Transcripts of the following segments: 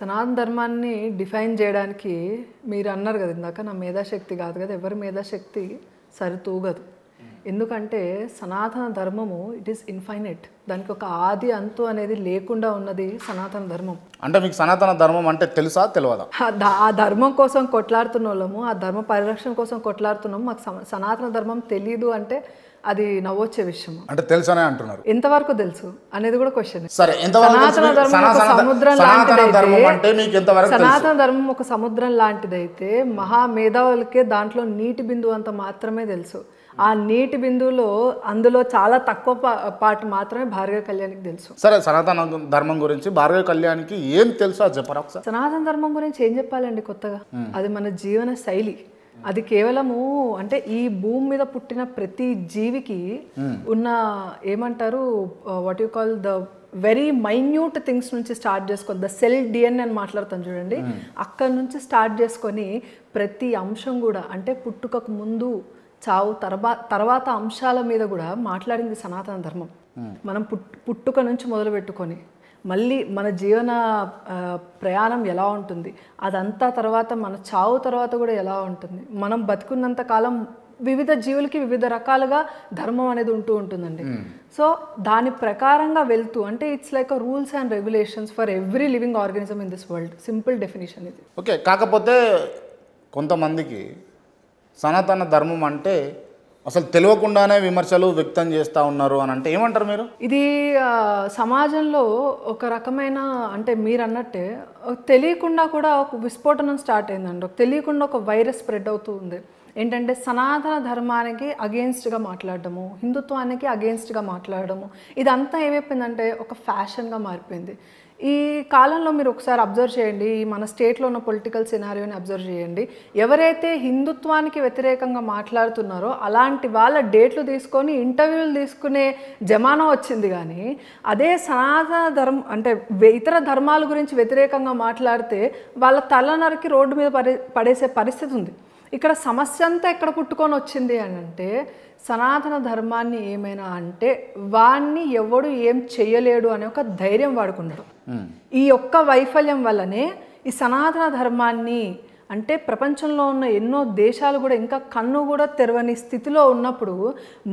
సనాతన ధర్మాన్ని డిఫైన్ చేయడానికి మీరు అన్నారు కదా ఇందాక, నా మేధాశక్తి కాదు కదా, ఎవరి మేధాశక్తి సరితూగదు. ఎందుకంటే సనాతన ధర్మము ఇట్ ఈస్ ఇన్ఫైనైట్, దానికి ఒక ఆది అంతు అనేది లేకుండా ఉన్నది సనాతన ధర్మం. అంటే మీకు సనాతన ధర్మం అంటే తెలుసా తెలియదా? ఆ ధర్మం కోసం కొట్లాడుతున్న వాళ్ళము, ఆ ధర్మ పరిరక్షణ కోసం కొట్లాడుతున్నాము, మాకు సనాతన ధర్మం తెలీదు అంటే అది నవ్వొచ్చే విషయం. అంటే తెలుసనే అంటున్నారు, ఎంతవరకు తెలుసు అనేది కూడా క్వశ్చన్. సరే, సనాతన ధర్మం ఒక సముద్రం లాంటిదైతే, సనాతన ధర్మం ఒక సముద్రం లాంటిదైతే మహా మేధావులకే దాంట్లో నీటి బిందువు అంత మాత్రమే తెలుసు. ఆ నీటి బిందువులో అందులో చాలా తక్కువ పాటు మాత్రమే భార్గవ కళ్యాణికి తెలుసు. సరే, సనాతన ధర్మం గురించి భార్గవ కళ్యాణికి ఏం తెలుసు అది చెప్పరా ఒకసారి? సనాతన ధర్మం గురించి ఏం చెప్పాలండి కొత్తగా? అది మన జీవన శైలి. అది కేవలము అంటే ఈ భూమి మీద పుట్టిన ప్రతి జీవికి ఉన్న ఏమంటారు, what you call the very minute things నుంచి స్టార్ట్ చేసుకొని, ద సెల్ డిఎన్ఏ అని మాట్లాడతాను చూడండి, అక్కడ నుంచి స్టార్ట్ చేసుకొని ప్రతి అంశం కూడా అంటే పుట్టుకకు ముందు చావు తర్వాత అంశాల మీద కూడా మాట్లాడింది సనాతన ధర్మం. మనం పుట్టుక నుంచి మొదలు పెట్టుకొని మళ్ళీ మన జీవన ప్రయాణం ఎలా ఉంటుంది, అదంతా తర్వాత మన చావు తర్వాత కూడా ఎలా ఉంటుంది, మనం బతుకున్నంత కాలం వివిధ జీవులకి వివిధ రకాలుగా ధర్మం అనేది ఉంటుందండి. సో దాని ప్రకారంగా వెళ్తూ అంటే it's like rules and regulations for every living organism in this world. Simple definition ఇది. ఓకే, కాకపోతే కొంతమందికి సనాతన ధర్మం అంటే అసలు తెలియకుండానే విమర్శలు వ్యక్తం చేస్తూ ఉన్నారు అని అంటే ఏమంటారు మీరు? ఇది సమాజంలో ఒక రకమైన అంటే మీరు అన్నట్టే తెలియకుండా కూడా ఒక విస్ఫోటనం స్టార్ట్ అయిందండి. తెలియకుండా ఒక వైరస్ స్ప్రెడ్ అవుతూ ఉంది. ఏంటంటే సనాతన ధర్మానికి అగెయిన్స్ట్గా మాట్లాడడము, హిందుత్వానికి అగెయిన్స్ట్గా మాట్లాడడము, ఇదంతా ఏమైపోయిందంటే ఒక ఫ్యాషన్గా మారిపోయింది. ఈ కాలంలో మీరు ఒకసారి అబ్జర్వ్ చేయండి, మన స్టేట్లో ఉన్న పొలిటికల్ సినారియోని అబ్జర్వ్ చేయండి. ఎవరైతే హిందుత్వానికి వ్యతిరేకంగా మాట్లాడుతున్నారో అలాంటి వాళ్ళ డేట్లు తీసుకొని ఇంటర్వ్యూలు తీసుకునే జమానా వచ్చింది. కానీ అదే సనాతన ధర్మం అంటే ఇతర ధర్మాల గురించి వ్యతిరేకంగా మాట్లాడితే వాళ్ళ తలనరికి రోడ్డు మీద పడేసే పరిస్థితి ఉంది. ఇక్కడ సమస్య అంతా ఎక్కడ పుట్టుకొని వచ్చింది అని అంటే, సనాతన ధర్మాన్ని ఏమైనా అంటే వాడిని ఎవడు ఏం చెయ్యలేడు అనే ఒక ధైర్యం వాడుకున్నాడు. ఈ ఒక్క వైఫల్యం వల్లనే ఈ సనాతన ధర్మాన్ని అంటే ప్రపంచంలో ఉన్న ఎన్నో దేశాలు కూడా ఇంకా కన్ను కూడా తెరవని స్థితిలో ఉన్నప్పుడు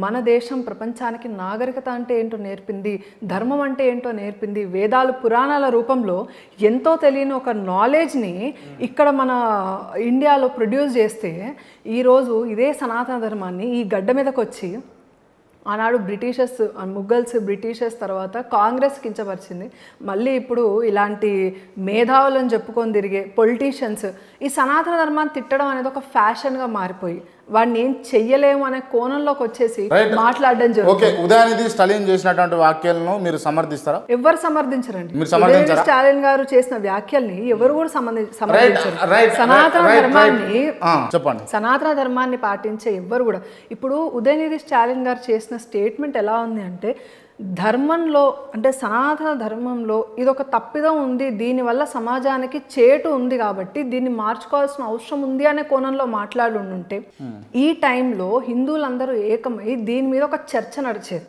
మన దేశం ప్రపంచానికి నాగరికత అంటే ఏంటో నేర్పింది, ధర్మం అంటే ఏంటో నేర్పింది. వేదాలు పురాణాల రూపంలో ఎంతో తెలియని ఒక నాలెడ్జ్ని ఇక్కడ మన ఇండియాలో ప్రొడ్యూస్ చేస్తే ఈరోజు ఇదే సనాతన ధర్మాన్ని ఈ గడ్డ మీదకి వచ్చి ఆనాడు బ్రిటిషర్స్, ముఘల్స్, బ్రిటిషర్స్ తర్వాత కాంగ్రెస్ కించపరిచింది. మళ్ళీ ఇప్పుడు ఇలాంటి మేధావులను చెప్పుకొని తిరిగే పొలిటీషియన్స్ ఈ సనాతన ధర్మాన్ని తిట్టడం అనేది ఒక ఫ్యాషన్గా మారిపోయి వాడిని ఏం చెయ్యలేము అనే కోణంలోకి వచ్చేసి మాట్లాడడం జరుగుతుంది. ఉదయనిధి స్టాలిన్ చేసినటువంటి వ్యాఖ్యలను మీరు సమర్థిస్తారా? ఎవరు సమర్థించరండి. ఉదయనిధి స్టాలిన్ గారు చేసిన వ్యాఖ్యల్ని ఎవరు కూడా సమర్థించరు. సనాతన ధర్మాన్ని పాటించే ఎవ్వరు కూడా. ఇప్పుడు ఉదయనిధి స్టాలిన్ గారు చేసిన స్టేట్మెంట్ ఎలా ఉంది అంటే, ధర్మంలో అంటే సనాతన ధర్మంలో ఇదొక తప్పిదం ఉంది, దీనివల్ల సమాజానికి చేటు ఉంది కాబట్టి దీన్ని మార్చుకోవాల్సిన అవసరం ఉంది అనే కోణంలో మాట్లాడి ఉంటే ఈ టైంలో హిందువులందరూ ఏకమై దీని మీద ఒక చర్చ నడిచేది.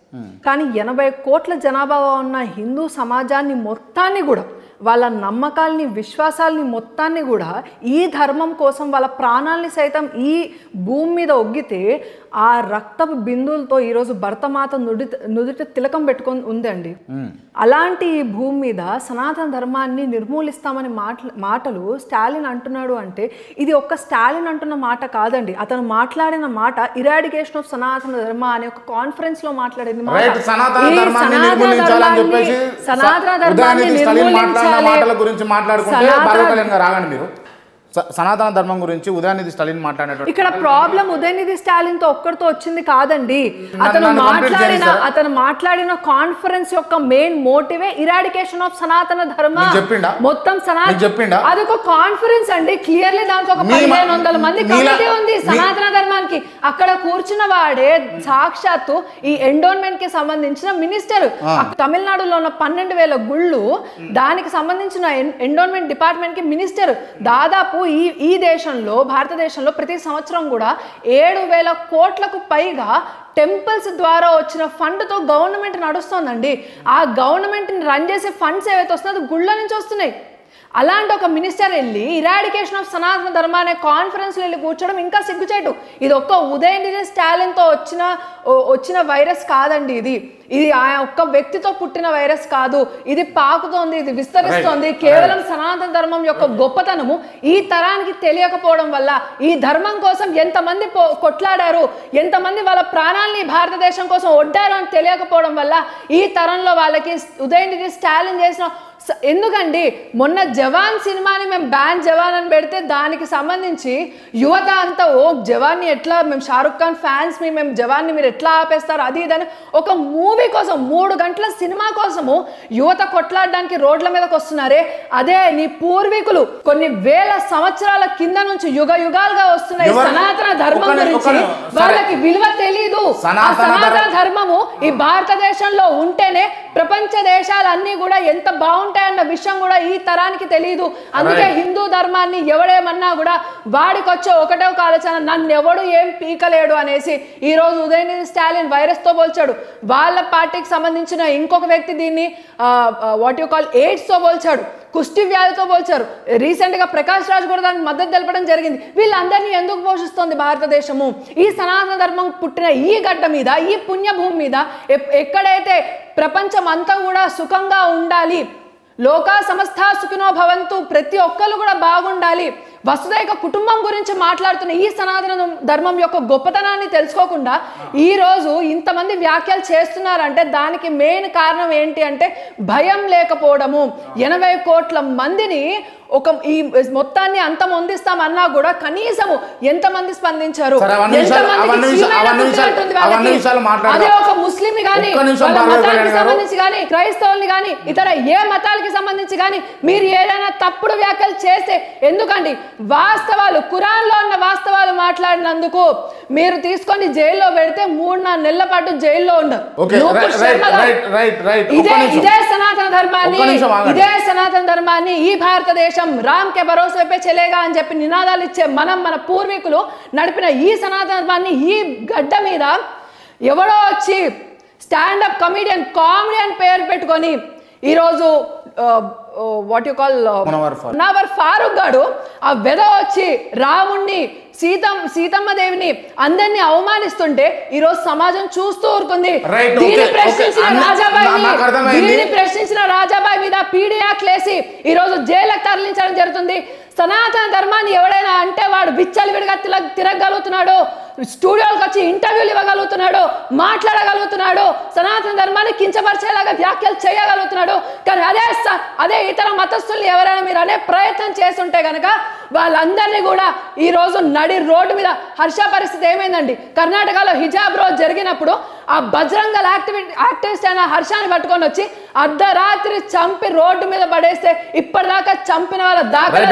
కానీ 80 కోట్ల జనాభా ఉన్న హిందూ సమాజాన్ని మొత్తాన్ని కూడా, వాళ్ళ నమ్మకాల్ని, విశ్వాసాలని మొత్తాన్ని కూడా ఈ ధర్మం కోసం వాళ్ళ ప్రాణాలని సైతం ఈ భూమి మీద ఒగ్గితే ఆ రక్తపు బిందువులతో ఈరోజు భరతమాత నుదుట తిలకం పెట్టుకొని ఉందండి. అలాంటి ఈ భూమి మీద సనాతన ధర్మాన్ని నిర్మూలిస్తామని మాటలు స్టాలిన్ అంటున్నాడు అంటే ఇది ఒక్క స్టాలిన్ అంటున్న మాట కాదండి. అతను మాట్లాడిన మాట ఇరాడికేషన్ ఆఫ్ సనాతన ధర్మ అనే ఒక కాన్ఫరెన్స్ లో మాట్లాడింది. సనాతన ధర్మాన్ని నిర్మూలించాలి. సనాతన ధర్మం గురించి ఉదయనిధి స్టాలిన్ మాట్లాడినట్టు ఇక్కడ ప్రాబ్లం ఉదయనిధి స్టాలిన్ తో ఒక్కడితో వచ్చింది కాదండి. అతను మాట్లాడిన కాన్ఫరెన్స్ యొక్క మెయిన్ మోటివే ఇరాడికేషన్ ఆఫ్ సనాతన ధర్మ. మొత్తం అదొక కాన్ఫరెన్స్ అండి. క్లియర్లీ దాంట్లో ఒక 1500 మంది కమిటీ ఉంది సనాతన ధర్మానికి. అక్కడ కూర్చున్న వాడే సాక్షాత్తు ఈ ఎండోన్మెంట్ కి సంబంధించిన మినిస్టర్. తమిళనాడులో ఉన్న 12,000 గుళ్ళు దానికి సంబంధించిన ఎండోన్మెంట్ డిపార్ట్మెంట్ కి మినిస్టర్. దాదాపు ఈ దేశంలో, భారతదేశంలో ప్రతి సంవత్సరం కూడా 7,000 కోట్లకు పైగా టెంపుల్స్ ద్వారా వచ్చిన ఫండ్తో గవర్నమెంట్ నడుస్తుందండి. ఆ గవర్నమెంట్ని రన్ చేసే ఫండ్స్ ఏవైతే వస్తున్నాయో గుళ్ళ నుంచి వస్తున్నాయి. అలాంటి ఒక మినిస్టర్ వెళ్ళి ఇరాడికేషన్ ఆఫ్ సనాతన ధర్మ అనే కాన్ఫరెన్స్లో వెళ్ళి కూర్చోవడం ఇంకా సిగ్గుచేటు. ఇది ఒక్క ఉదయనిధి స్టాలిన్తో వచ్చిన వైరస్ కాదండి. ఇది ఆ ఒక్క వ్యక్తితో పుట్టిన వైరస్ కాదు. ఇది పాకుతోంది, ఇది విస్తరిస్తోంది. కేవలం సనాతన ధర్మం యొక్క గొప్పతనము ఈ తరానికి తెలియకపోవడం వల్ల, ఈ ధర్మం కోసం ఎంతమంది కొట్లాడారు, ఎంతమంది వాళ్ళ ప్రాణాలని భారతదేశం కోసం ఒడ్డారు అని తెలియకపోవడం వల్ల ఈ తరంలో వాళ్ళకి ఉదయనిధి స్టాలిన్ చేసిన ఎందుకండి మొన్న జవాన్ సినిమాని మేము బ్యాన్ జవాన్ అని పెడితే దానికి సంబంధించి యువత అంతా ఓ జవాన్ని ఎట్లా మేము షారుఖ్ ఖాన్ ఫ్యాన్స్ మేము జవాన్ని మీరు ఎట్లా ఆపేస్తారు అది ఇదని ఒక మూవీ కోసం 3 గంటల సినిమా కోసము యువత కొట్లాడడానికి రోడ్ల మీదకి వస్తున్నారే. అదే నీ పూర్వీకులు కొన్ని వేల సంవత్సరాల కింద నుంచి యుగ యుగాలుగా వస్తున్న ఈ సనాతన ధర్మం గురించి వాళ్ళకి విలువ తెలియదు. ఆ సనాతన ధర్మము ఈ భారతదేశంలో ఉంటేనే ప్రపంచ దేశాలన్నీ కూడా ఎంత బాగుంటాయన్న విషయం కూడా ఈ తరానికి తెలియదు. అందుకే హిందూ ధర్మాన్ని ఎవడేమన్నా కూడా వాడికొచ్చే ఒకటే ఒక ఆలోచన, నన్ను ఎవడు ఏం పీకలేడు అనేసి ఈ రోజు ఉదయనిధి స్టాలిన్ వైరస్ తో పోల్చాడు. వాళ్ళ పార్టీకి సంబంధించిన ఇంకొక వ్యక్తి దీన్ని వాట్ యు కాల్ ఎయిడ్స్ తో పోల్చాడు, కుష్టి వ్యాధితో పోల్చారు. రీసెంట్ గా ప్రకాష్ రాజ్ కూడా దానికి మద్దతు తెలపడం జరిగింది. వీళ్ళందరినీ ఎందుకు పోషిస్తోంది భారతదేశము? ఈ సనాతన ధర్మం పుట్టిన ఈ గడ్డ మీద, ఈ పుణ్యభూమి మీద ఎక్కడైతే ప్రపంచం అంతా కూడా సుఖంగా ఉండాలి, లోకా సమస్తా సుఖినో భవంతు, ప్రతి ఒక్కరు కూడా బాగుండాలి, వసుదైక కుటుంబం గురించి మాట్లాడుతున్న ఈ సనాతన ధర్మం యొక్క గొప్పతనాన్ని తెలుసుకోకుండా ఈ రోజు ఇంతమంది వ్యాఖ్యలు చేస్తున్నారంటే దానికి మెయిన్ కారణం ఏంటి అంటే భయం లేకపోవడము. 80 కోట్ల మందిని ఈ మొత్తాన్ని అంతమొందిస్తామన్నా కూడా కనీసము ఎంతమంది స్పందించారు? అదే ఒక ముస్లిం గాని, మతానికి సంబంధించి గాని, క్రైస్తవుల్ని గాని, ఇతర ఏ మతాలకి సంబంధించి గాని మీరు ఏదైనా తప్పుడు వ్యాఖ్యలు చేస్తే ఎందుకండి? వాస్తవాలు, ఖురాన్ లో ఉన్న వాస్తవాలు మాట్లాడినందుకు మీరు తీసుకొని జైల్లో పెడితే 3-4 నెలల పాటు జైల్లో ఉన్నారు. ఇదే సనాతన ధర్మాన్ని ఈ భారతదేశం రామ్ కే భరోసే పే చలేగా అని చెప్పి నినాదాలు ఇచ్చే మన పూర్వీకులు నడిపిన ఈ సనాతన ధర్మాన్ని ఈ గడ్డ మీద ఎవడో వచ్చి స్టాండప్ కామెడియన్ పేరు పెట్టుకొని ఈరోజు what you call Munawar Farooq గాడు ఆ వెద వచ్చి రాముణ్ణి, సీతమ్మ దేవిని అందరినీ అవమానిస్తుంటే ఈ రోజు సమాజం చూస్తూ ఊరుకుంది. దీన్ని ప్రశ్నించిన రాజాబాయి మీద పీడీ యాక్ట్ లేసి ఈ రోజు జైలుకు తరలించడం జరుగుతుంది. సనాతన ధర్మాన్ని ఎవడైనా అంటే వాడు విచ్చలవిడిగా తిరగలుగుతున్నాడు, స్టూడియోలకు వచ్చి ఇంటర్వ్యూలు ఇవ్వగలుగుతున్నాడు, మాట్లాడగలుగుతున్నాడు, సనాతన ధర్మాన్ని కించపరిచేలాగా వ్యాఖ్యలు చేయగలుగుతున్నాడు. కానీ అదే ఇతర మతస్థుల్ని ఎవరైనా మీరు అనే ప్రయత్నం చేస్తుంటే కనుక వాళ్ళందరినీ కూడా ఈ రోజు నడి రోడ్డు మీద హర్ష పరిస్థితి ఏమైందండి? కర్ణాటకలో హిజాబ్ రోజు జరిగినప్పుడు ఆ బజరంగల్ యాక్టివిస్ట్ అయిన హర్షాన్ని పట్టుకొని వచ్చి అర్ధరాత్రి చంపి రోడ్డు మీద పడేస్తే ఇప్పటిదాకా చంపిన వాళ్ళ దాఖలా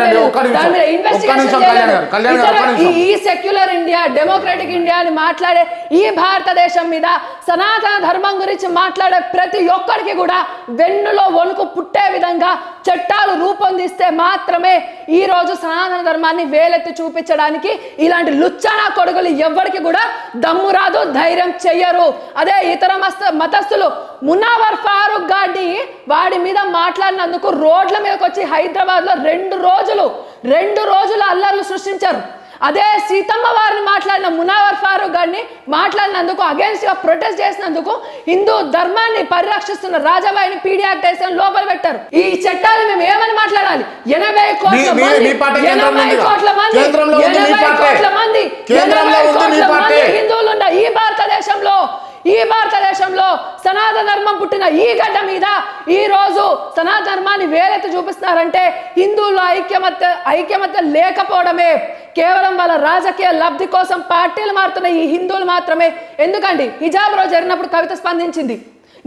ఈ సెక్యులర్ ఇండియా, డెమోక్రటిక్ ఇండియా అని మాట్లాడే ఈ భారతదేశం మీద సనాతన ధర్మం గురించి మాట్లాడే ప్రతి ఒక్కరికి కూడా వెన్నులో వణుకు పుట్టే విధంగా చట్టాలు రూపొందిస్తే మాత్రమే ఈ రోజు సనాతన ధర్మాన్ని వేలెత్తి చూపించడానికి ఇలాంటి లుచ్చానా కొడుకులు ఎవ్వరికి కూడా దమ్ము రాదు, ధైర్యం చెయ్యరు. అదే ఇతర మతస్థులు మునవర్ ఫారూక్ గాడి వాడి మీద మాట్లాడినందుకు రోడ్ల మీదకి వచ్చి హైదరాబాద్ లో 2 రోజులు అల్లర్లు సృష్టించారు. అదే సీతమ్మ వారిని మాట్లాడిన మునవర్ ఫారూక్ గారిని మాట్లాడినందుకు అగేన్స్ట్ గా ప్రొటెస్ట్ చేసినందుకు హిందూ ధర్మాన్ని పరిరక్షిస్తున్న రాజాబాయిని పీడీ యాక్ట్ వేసి లోపల పెట్టారు. ఈ చట్టాలు మేము ఏమని మాట్లాడాలి? 80 కోట్ల మంది హిందువులు ఉన్న ఈ భారతదేశంలో సనాతన ధర్మం పుట్టిన ఈ గడ్డ మీద ఈ రోజు సనాతన ధర్మాన్ని వేలెత్తి చూపిస్తున్నారంటే హిందువుల్లో ఐక్యమత్య లేకపోవడమే. కేవలం వాళ్ళ రాజకీయ లబ్ధి కోసం పార్టీలు మారుతున్న ఈ హిందువులు మాత్రమే. ఎందుకండి హిజాబ్ రోజు జరిగినప్పుడు కవిత స్పందించింది,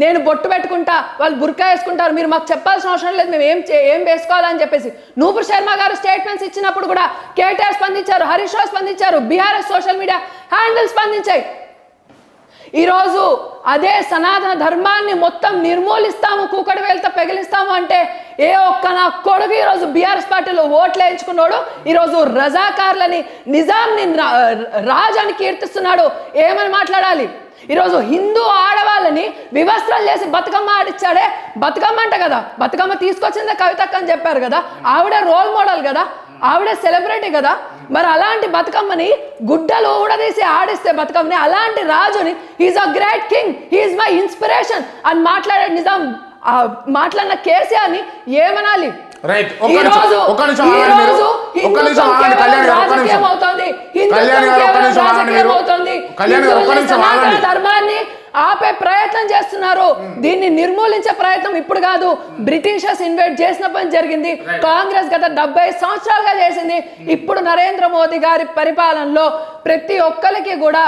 నేను బొట్టు పెట్టుకుంటా, వాళ్ళు బుర్కా వేసుకుంటారు, మీరు మాకు చెప్పాల్సిన అవసరం లేదు, మేము ఏం వేసుకోవాలని చెప్పేసి నూపూర్ శర్మ గారు స్టేట్మెంట్స్ ఇచ్చినప్పుడు కూడా కేటీఆర్ స్పందించారు, హరీష్ రావు స్పందించారు, బీఆర్ఎస్ సోషల్ మీడియా హ్యాండిల్ స్పందించాయి. ఈరోజు అదే సనాతన ధర్మాన్ని మొత్తం నిర్మూలిస్తాము, కూకటి వేలతో పెగిలిస్తాము అంటే ఏ ఒక్క నా కొడుకు ఈరోజు బీఆర్ఎస్ పార్టీలో ఓట్లు వేయించుకున్నాడు, ఈరోజు రజాకార్లని నిజాంని రాజాని కీర్తిస్తున్నాడు. ఏమని మాట్లాడాలి? ఈరోజు హిందూ ఆడవాళ్ళని వివస్త్రాలు చేసి బతుకమ్మ ఆడిచ్చాడే, బతుకమ్మ అంట కదా, బతుకమ్మ తీసుకొచ్చిందే కవితక్క అని చెప్పారు కదా, ఆవిడ రోల్ మోడల్ కదా, ఆవిడ సెలబ్రిటీ కదా. మరి అలాంటి బతుకమ్మని గుడ్డలు ఊడదీసి ఆడిస్తే బతుకమ్మని, అలాంటి రాజుని is a great king, he's my inspiration అని మాట్లాడే నిజాం మాట్లాడిన కేసీఆర్ని ఏమనాలి? ధర్మాన్ని ఆపే ప్రయత్నం చేస్తున్నారు. దీన్ని నిర్మూలించే ప్రయత్నం ఇప్పుడు కాదు, బ్రిటిషర్స్ ఇన్వైట్ చేసినప్పుడు జరిగింది. కాంగ్రెస్ గత 70 సంవత్సరాలుగా చేసింది. ఇప్పుడు నరేంద్ర మోదీ గారి పరిపాలనలో ప్రతి ఒక్కరికి కూడా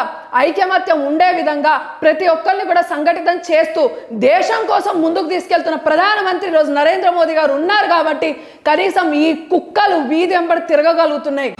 ఐకమత్యం ఉండే విధంగా ప్రతి ఒక్కరిని కూడా సంఘటితం చేస్తూ దేశం కోసం ముందుకు తీసుకెళ్తున్న ప్రధానమంత్రి రోజు నరేంద్ర మోదీ గారు ఉన్నారు కాబట్టి కనీసం ఈ కుక్కలు వీధి వెంబడి తిరగగలుగుతున్నాయి.